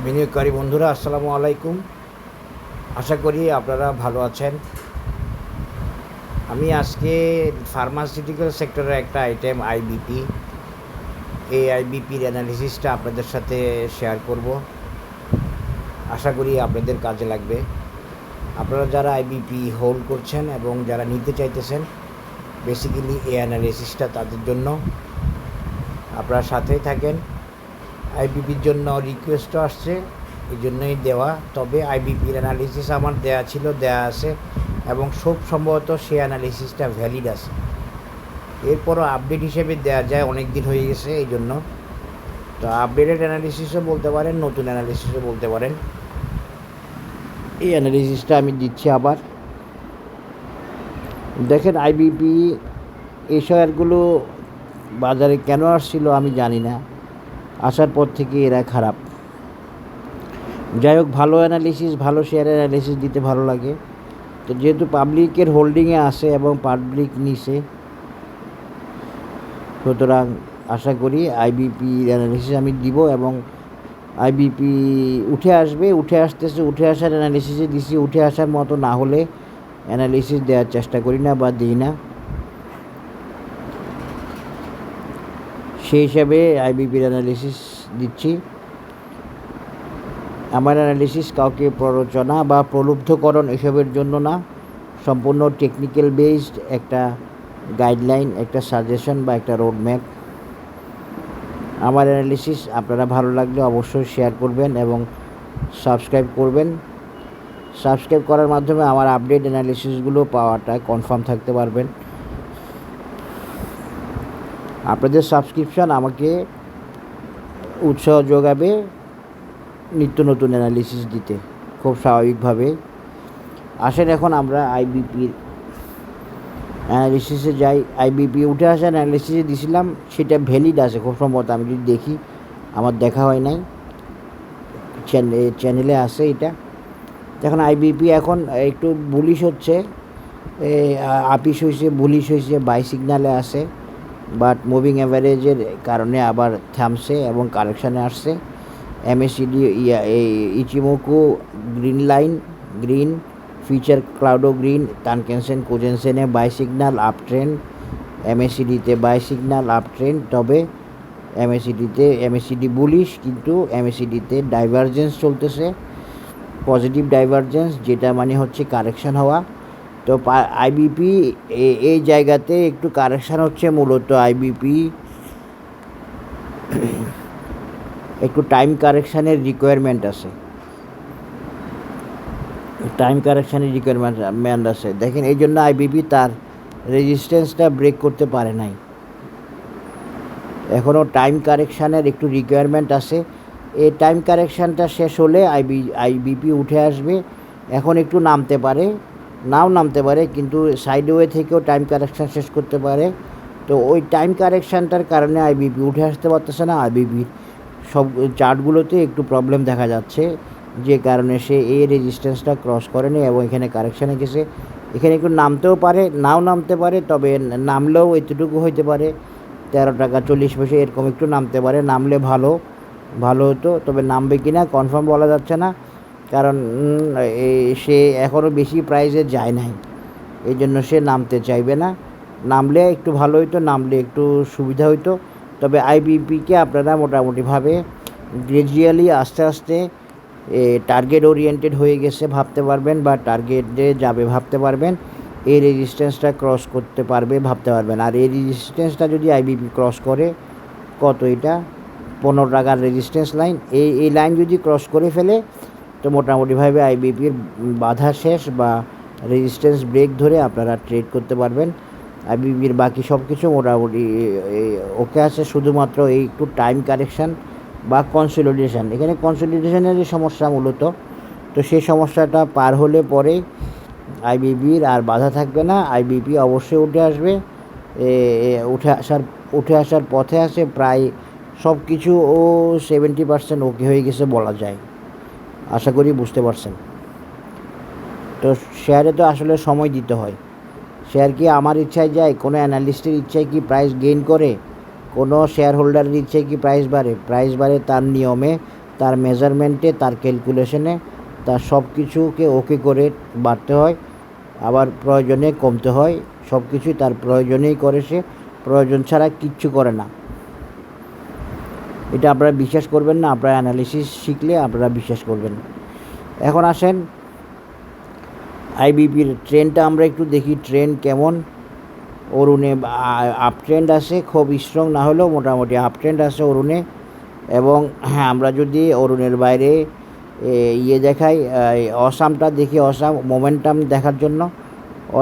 বিনিয়োগকারী বন্ধুরা আসসালামু আলাইকুম। আশা করি আপনারা ভালো আছেন। আমি আজকে ফার্মাসিউটিক্যাল সেক্টরের একটা আইটেম আইবিপি, এই আইবিপির অ্যানালিসিসটা আপনাদের সাথে শেয়ার করব। আশা করি আপনাদের কাজে লাগবে। আপনারা যারা আইবিপি হোল্ড করছেন এবং যারা নিতে চাইতেছেন, বেসিক্যালি এই অ্যানালিসিসটা তাদের জন্য। আপনারা সাথেই থাকেন। আইবিপির জন্য রিকোয়েস্টও আসছে, এই জন্যই দেওয়া। তবে আইবিপির অ্যানালিসিস আমার দেওয়া আছে এবং খুব সম্ভবত সেই অ্যানালিসিসটা ভ্যালিড আছে। এরপরও আপডেট হিসেবে দেওয়া যায়, অনেক দিন হয়ে গেছে এই জন্য। তো আপডেটেড অ্যানালিসিসও বলতে পারেন, নতুন অ্যানালিসিসও বলতে পারেন। এই অ্যানালিসিসটা আমি দিচ্ছি আবার। দেখেন আইবিপি এই শেয়ারগুলো বাজারে কেন আসছিল আমি জানি না, আসার পর থেকে এরা খারাপ। যাই হোক, ভালো অ্যানালিসিস, ভালো শেয়ারের অ্যানালিসিস দিতে ভালো লাগে। তো যেহেতু পাবলিকের হোল্ডিংয়ে আসে এবং পাবলিক নিছে, সুতরাং আশা করি আইবিপির অ্যানালিসিস আমি দিব এবং আইবিপি উঠে আসবে। উঠে আসার অ্যানালিসিসে দিছি। উঠে আসার মতো না হলে অ্যানালিসিস দেওয়ার চেষ্টা করি না বা দিই না। সেই হিসাবে আইবিপির অ্যানালিসিস দিচ্ছি। আমার অ্যানালিসিস কাউকে প্ররোচনা বা প্রলুব্ধকরণ এসবের জন্য না, সম্পূর্ণ টেকনিক্যাল বেসড একটা গাইডলাইন, একটা সাজেশন বা একটা রোডম্যাপ। আমার অ্যানালিসিস আপনারা ভালো লাগলে অবশ্যই শেয়ার করবেন এবং সাবস্ক্রাইব করবেন। সাবস্ক্রাইব করার মাধ্যমে আমার আপডেট অ্যানালিসিসগুলো পাওয়াটা কনফার্ম থাকতে পারবেন। আপনাদের সাবস্ক্রিপশান আমাকে উৎসাহ যোগাবে নিত্য নতুন অ্যানালিসিস দিতে, খুব স্বাভাবিকভাবে। আসেন এখন আমরা আইবিপির অ্যানালিসিসে যাই। আইবিপি উঠে আসার অ্যানালিসিসে দিয়েছিলাম, সেটা ভ্যালিড আছে খুব সম্ভবত। আমি যদি দেখি, আমার দেখা হয় নাই, চ্যানেলে আছে এটা। এখন আইবিপি এখন একটু বুলিশ হচ্ছে, আপিস হয়েছে, বুলিশ হয়েছে, বাই সিগনালে আছে, বাট মুভিং অ্যাভারেজের কারণে আবার থামছে এবং কারেকশানে আসছে। MACD Ichimoku green line, green future ক্লাউডো গ্রিন, তানকেনসেন কোজেনসেনে বাই সিগনাল আপ ট্রেন্ড, এমএসিডিতে বাই সিগনাল আপ ট্রেন্ড। তবে এমএসিডি বুলিশ, কিন্তু এমএসিডিতে ডাইভারজেন্স চলতেছে, পজিটিভ ডাইভারজেন্স, যেটা মানে হচ্ছে কারেকশান হওয়া। তো আইবিপি এই জায়গাতে একটু কারেকশান হচ্ছে। মূলত আইবিপি একটু টাইম কারেকশানের রিকোয়ারমেন্ট আছে, দেখেন এই জন্য আইবিপি তার রেজিস্ট্যান্সটা ব্রেক করতে পারে নাই। এখনও টাইম কারেকশানের একটু রিকোয়ারমেন্ট আছে। এই টাইম কারেকশানটা শেষ হলে আইবিপি উঠে আসবে। এখন একটু নামতে পারে, নাও নামতে পারে, কিন্তু সাইডওয়ে থেকেও টাইম কারেকশান শেষ করতে পারে। তো ওই টাইম কারেকশানটার কারণে আইবিপি উঠে আসতে পারতেছে না। আইবিপির সব চার্টগুলোতে একটু প্রবলেম দেখা যাচ্ছে, যে কারণে সে এই রেজিস্ট্যান্সটা ক্রস করেনি এবং এখানে কারেকশানে গেছে। এখানে একটু নামতেও পারে, নাও নামতে পারে, তবে নামলেও এতটুকু হইতে পারে 13 টাকা 40 পয়সা, এরকম একটু নামতে পারে। নামলে ভালো হতো, তবে নামবে কি না কনফার্ম বলা যাচ্ছে না, কারণ সে এখনও বেশি প্রাইসে যায় নাই, এই জন্য সে নামতে চাইবে না। নামলে একটু ভালো হইতো, নামলে একটু সুবিধা হইতো। তবে আইবিপিকে আপনারা মোটামুটিভাবে গ্রেজুয়ালি আস্তে আস্তে টার্গেট ওরিয়েন্টেড হয়ে গেছে ভাবতে পারবেন, বা টার্গেটে যাবে ভাবতে পারবেন। এই রেজিস্ট্যান্সটা ক্রস করতে পারবে ভাবতে পারবেন। আর এই রেজিস্ট্যান্সটা যদি আইবিপি ক্রস করে, কত এটা 15 টাকার রেজিস্ট্যান্স লাইন, এই লাইন যদি ক্রস করে ফেলে, তো মোটামুটিভাবে আইবিপির বাধা শেষ বা রেজিস্ট্যান্স ব্রেক ধরে আপনারা ট্রেড করতে পারবেন। আইবিপির বাকি সব কিছু মোটামুটি ওকে আছে, শুধুমাত্র এই একটু টাইম কারেকশান বা কনসলিডেশন। এখানে কনসলিডেশনের সমস্যা মূলত, তো সেই সমস্যাটা পার হলে পরে আইবিপির আর বাধা থাকবে না। আইবিপি অবশ্যই উঠে আসবে। উঠে আসার পথে আছে, প্রায় সব কিছু 70% ওকে হয়ে গেছে বলা যায়। আশা করি বুঝতে পারছেন। তো শেয়ারে তো আসলে সময় দিতে হয়। শেয়ার কি আমার ইচ্ছায় যায়? কোনো অ্যানালিস্টের ইচ্ছায় কি প্রাইস গেইন করে? কোনো শেয়ার হোল্ডারের ইচ্ছায় কি প্রাইস বাড়ে? প্রাইস বাড়ে তার নিয়মে, তার মেজারমেন্টে, তার ক্যালকুলেশনে, তার সব কিছুকে ওকে করে বাড়তে হয়, আবার প্রয়োজনে কমতে হয়। সব কিছুই তার প্রয়োজনেই করে, সে প্রয়োজন ছাড়া কিচ্ছু করে না। এটা আপনারা বিশ্বাস করবেন না, আপনারা অ্যানালিসিস শিখলে আপনারা বিশ্বাস করবেন। এখন আসেন আইবিপির ট্রেন্ডটা আমরা একটু দেখি, ট্রেন্ড কেমন। অরুণে আপ ট্রেন্ড আসে, খুব স্ট্রং না হলেও মোটামুটি আপ ট্রেন্ড আসে অরুণে। এবং আমরা যদি অরুণের বাইরে দেখাই, অসামটা দেখি, অসাম মোমেন্টাম দেখার জন্য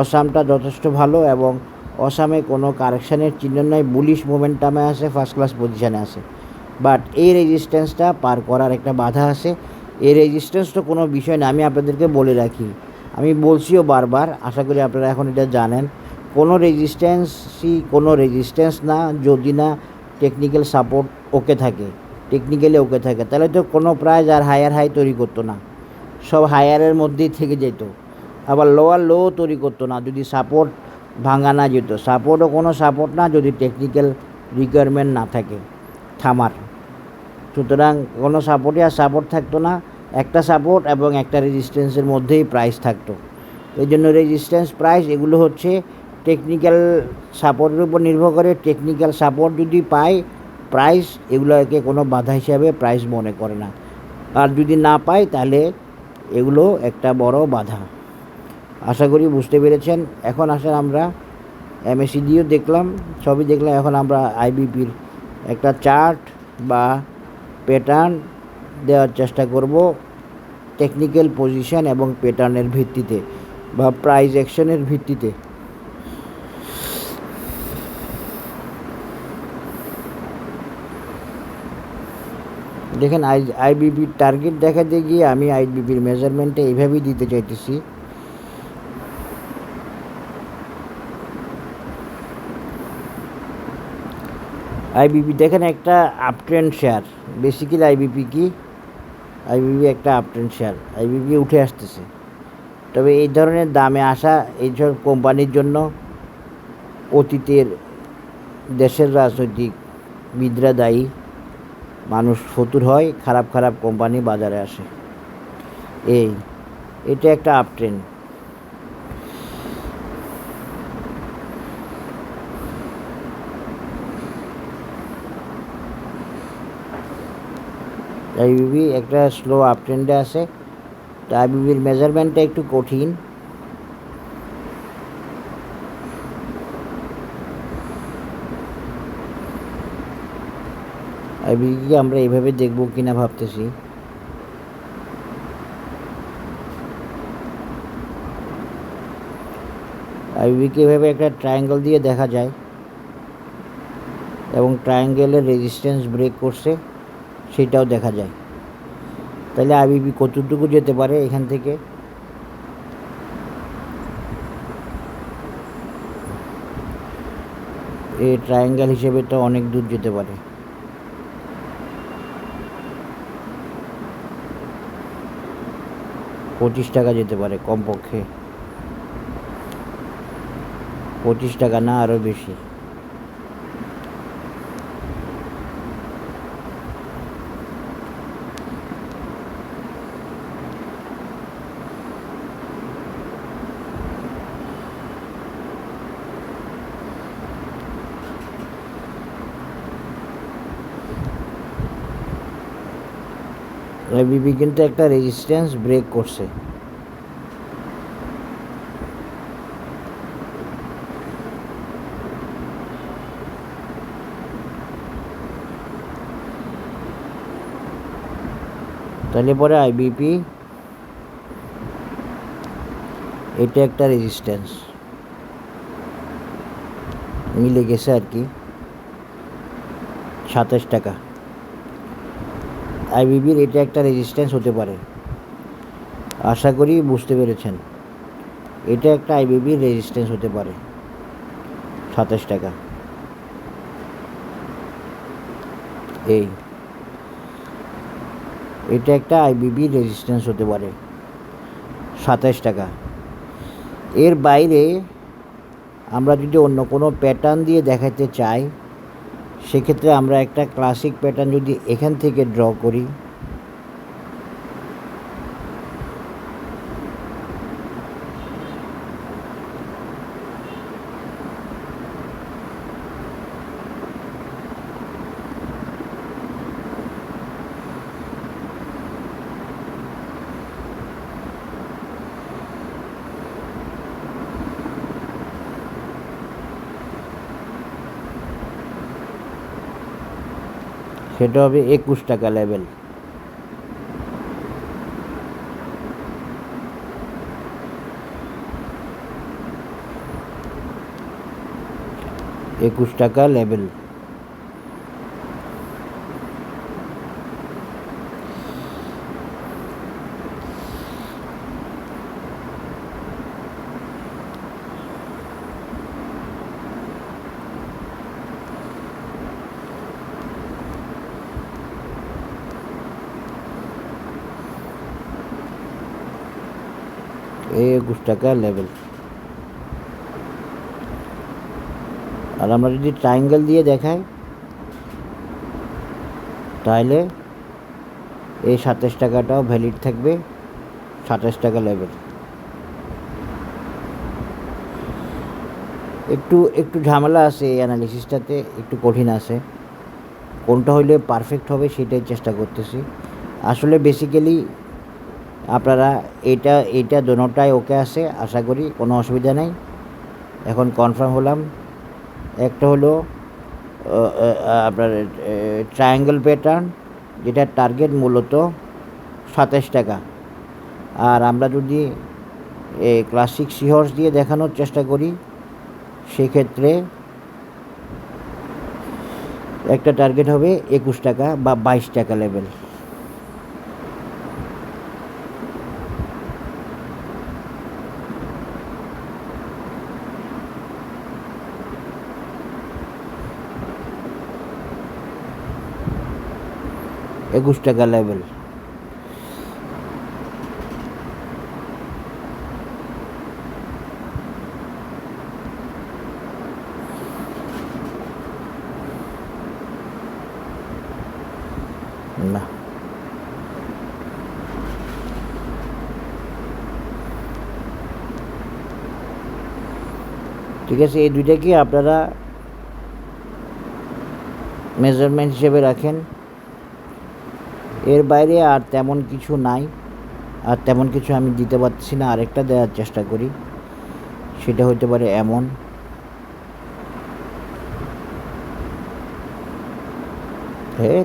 অসামটা যথেষ্ট ভালো, এবং অসামে কোনো কারেকশানের চিহ্ন নাই, বুলিশ মোমেন্টামে আছে, ফার্স্ট ক্লাস পজিশানে আছে। বাট এই রেজিস্ট্যান্সটা পার করার একটা বাধা আছে। এই রেজিস্ট্যান্স তো কোনো বিষয় না, আমি আপনাদেরকে বলে রাখি, আমি বলছিও বারবার, আশা করি আপনারা এখন এটা জানেন। কোনো রেজিস্ট্যান্স না যদি না টেকনিক্যাল সাপোর্ট ওকে থাকে, টেকনিক্যালি ওকে থাকে, তাহলে তো কোনো প্রাইস আর হায়ার হাই তৈরি করতো না, সব হায়ারের মধ্যেই থেকে যেত। আবার লোয়ার লো তৈরি করতো না যদি সাপোর্ট ভাঙা না যেত। সাপোর্টও কোনো সাপোর্ট না যদি টেকনিক্যাল রিকোয়ারমেন্ট না থাকে থামার। সুতরাং কোনো সাপোর্টই আর সাপোর্ট থাকতো না, একটা সাপোর্ট এবং একটা রেজিস্ট্যান্সের মধ্যেই প্রাইস থাকতো। এই জন্য রেজিস্ট্যান্স, প্রাইস এগুলো হচ্ছে টেকনিক্যাল সাপোর্টের উপর নির্ভর করে। টেকনিক্যাল সাপোর্ট যদি পায়, প্রাইস এগুলোকে কোনো বাধা হিসাবে প্রাইস মনে করে না, আর যদি না পায় তাহলে এগুলো একটা বড় বাধা। আশা করি বুঝতে পেরেছেন। এখন আসেন আমরা এমএসিডিও দেখলাম, সবই দেখলাম, এখন আমরা আইবিপির একটা চার্ট বা প্যাটার্ন দেওয়ার চেষ্টা করব টেকনিক্যাল পজিশন এবং প্যাটার্নের ভিত্তিতে বা প্রাইস অ্যাকশনের ভিত্তিতে। দেখেন আইবিপির টার্গেট দেখাতে গিয়ে আমি আইবিপির মেজারমেন্টে এইভাবেই দিতে চাইতেছি। আইবিপি দেখেন একটা আপট্রেন্ড শেয়ার। বেসিক্যালি আইবিপি কি? আইবিপি একটা আপট্রেন্ড শেয়ার। আইবিপি উঠে আসতেছে, তবে এই ধরনের দামে আসা এইসব কোম্পানির জন্য অতীতের দেশের রাজনৈতিকবিদরা দায়ী। মানুষ ফতুর হয়, খারাপ খারাপ কোম্পানি বাজারে আসে। এটা একটা আপট্রেন্ড। আইবিবি একটা স্লো আপট্রেন্ডে আছে। তো আইবিবির মেজারমেন্টটা একটু কঠিন। আইবিবিকে আমরা এইভাবে দেখব কিনা ভাবতেছি। আইবিবিকে এভাবে একটা ট্রায়াঙ্গেল দিয়ে দেখা যায়, এবং ট্রায়াঙ্গেলের রেজিস্ট্যান্স ব্রেক করছে সেটাও দেখা যায়। তাহলে আইবিবি কতটুকু যেতে পারে এখান থেকে? এই ট্রায়াঙ্গেল হিসেবে তো অনেক দূর যেতে পারে। $25 যেতে পারে কমপক্ষে, $25 না আরও বেশি। আইবিবি কিন্তু একটা রেজিস্ট্যান্স ব্রেক করছে। তাহলে পরে আইবিপি এটা একটা রেজিস্ট্যান্স মিলে গেছে আর কি, $27। আইবিবির এটা একটা রেজিস্ট্যান্স হতে পারে। আশা করি বুঝতে পেরেছেন। এটা একটা আইবিবির রেজিস্ট্যান্স হতে পারে, $27। এটা একটা আইবিবির রেজিস্ট্যান্স হতে পারে, $27। এর বাইরে আমরা যদি অন্য কোনো প্যাটার্ন দিয়ে দেখাতে চাই, সেক্ষেত্রে আমরা একটা ক্লাসিক প্যাটার্ন যদি এখান থেকে ড্র করি, সেটা হবে 21 টাকা লেভেল। টাকা লেভেল। এই 21 টাকা লেভেল। আর আমরা যদি ট্রায়াঙ্গেল দিয়ে দেখাই তাহলে এই 27 টাকাটাও ভ্যালিড থাকবে, 27 টাকা লেভেল। একটু ঝামেলা আছে এই অ্যানালিসিসটাতে, একটু কঠিন আছে। কোনটা হইলে পারফেক্ট হবে সেটাই চেষ্টা করতেছি। আসলে বেসিক্যালি আপনারা এইটা দোনোটাই ওকে আছে, আশা করি কোনো অসুবিধা নেই। এখন কনফার্ম হলাম। একটা হলো আপনার ট্রায়াঙ্গেল প্যাটার্ন, যেটার টার্গেট মূলত 27 টাকা। আর আমরা যদি ক্লাসিক সিহর্স দিয়ে দেখানোর চেষ্টা করি সেক্ষেত্রে একটা টার্গেট হবে 21 টাকা বা 22 টাকা লেভেল। একুশ টাকা লেভেল। না, ঠিক আছে, এই দুইটাকে আপনারা মেজারমেন্ট হিসেবে রাখেন। এর বাইরে আর তেমন কিছু নাই, আর তেমন কিছু আমি দিতে পারছি না। আরেকটা দেওয়ার চেষ্টা করি, সেটা হতে পারে এমন। হ্যাঁ,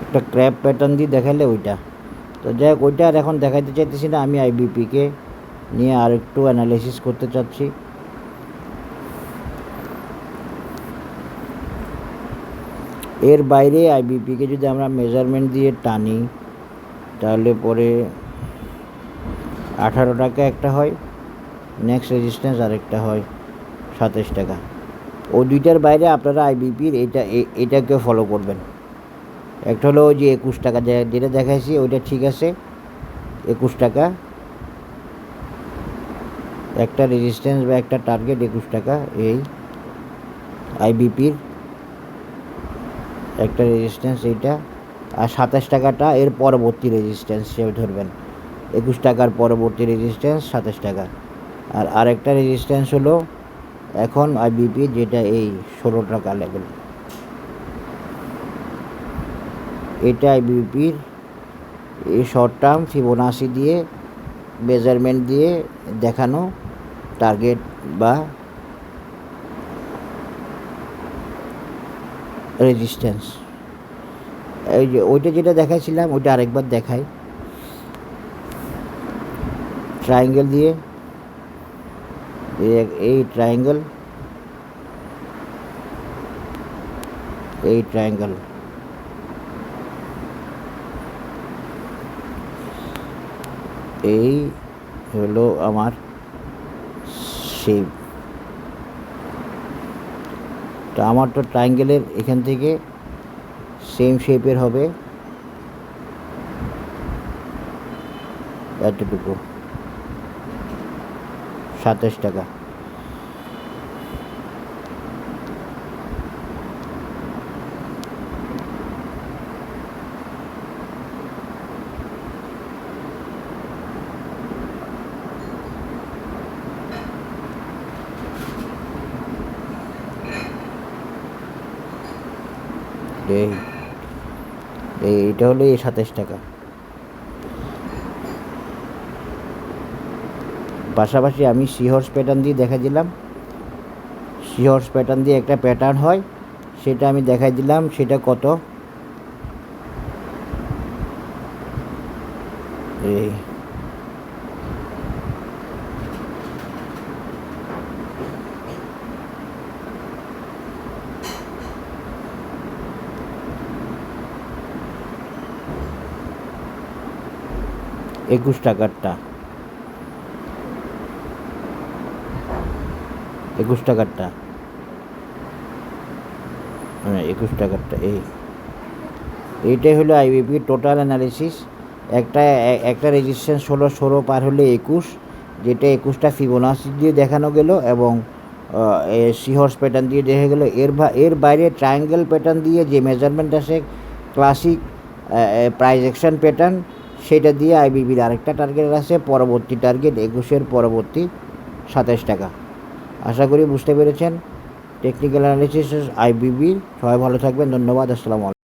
একটা ক্র্যাপ প্যাটার্ন দিয়ে দেখালে ওইটা তো যাই হোক, ওইটা আর এখন দেখাইতে চাইতেছি না। আমি আইবিপিকে নিয়ে আর একটু অ্যানালাইসিস করতে চাচ্ছি। এর বাইরে আইবিপিকে যদি আমরা মেজারমেন্ট দিয়ে টানি তাহলে পরে 18 টাকা একটা হয়, নেক্সট রেজিস্ট্যান্স আরেকটা হয় 27 টাকা। ও দুইটার বাইরে আপনারা আইবিপির এটাকে ফলো করবেন। একটা হলো ওই যে 21 টাকা যেটা দেখাইছি ওইটা ঠিক আছে, 21 টাকা একটা রেজিস্ট্যান্স বা একটা টার্গেট 21 টাকা। এই আইবিপির একটা রেজিস্ট্যান্স এইটা, আর 27 টাকাটা এর পরবর্তী রেজিস্ট্যান্স হিসেবে ধরবেন। 21 টাকার পরবর্তী রেজিস্ট্যান্স 27 টাকা। আর আরেকটা রেজিস্ট্যান্স হলো এখন আইবিপি, যেটা এই 16 টাকা লেভেল। এটা আইবিপির এই শর্ট টার্ম ফিবোনাসি দিয়ে মেজারমেন্ট দিয়ে দেখানো টার্গেট বা রেজিস্ট্যান্স। এই যে ওইটা যেটা দেখাইছিলাম ওইটা আরেকবার দেখাই। ট্রায়াঙ্গেল দিয়ে এই ট্রায়াঙ্গেল, এই ট্রায়াঙ্গেল, এই হলো আমার শেপ। তো আমার তো ট্রায়াঙ্গেলের এখান থেকে সেম শেপের হবে এতটুকু 27 টাকা। এইটা হলো 27 টাকা। পাশাপাশি আমি সিহর্স প্যাটার্ন দিয়ে দেখা দিলাম, সিহর্স প্যাটার্ন দিয়ে একটা প্যাটার্ন হয়, সেটা আমি দেখাই দিলাম। সেটা কত, এই 21 টাকারটা, 21 টাকারটা, হ্যাঁ 21 টাকারটা। এইটাই হলো আইবিপি টোটাল অ্যানালিসিস। একটা রেজিস্ট্যান্স হলো 16 পার হলে 21, যেটা 21টা ফিবোনাচি দিয়ে দেখানো গেল, এবং সিহর্স প্যাটার্ন দিয়ে দেখা গেল। এর বাইরে ট্রায়াঙ্গেল প্যাটার্ন দিয়ে যে মেজারমেন্ট আসে, ক্লাসিক প্রাইস অ্যাকশন প্যাটার্ন, সেটা দিয়ে আইবিবির আরেকটা টার্গেট আছে, পরবর্তী টার্গেট 21-এর পরবর্তী 27 টাকা। আশা করি বুঝতে পেরেছেন টেকনিক্যাল অ্যানালিসিস আইবিবি। সবাই ভালো থাকবেন, ধন্যবাদ, আসসালামু আলাইকুম।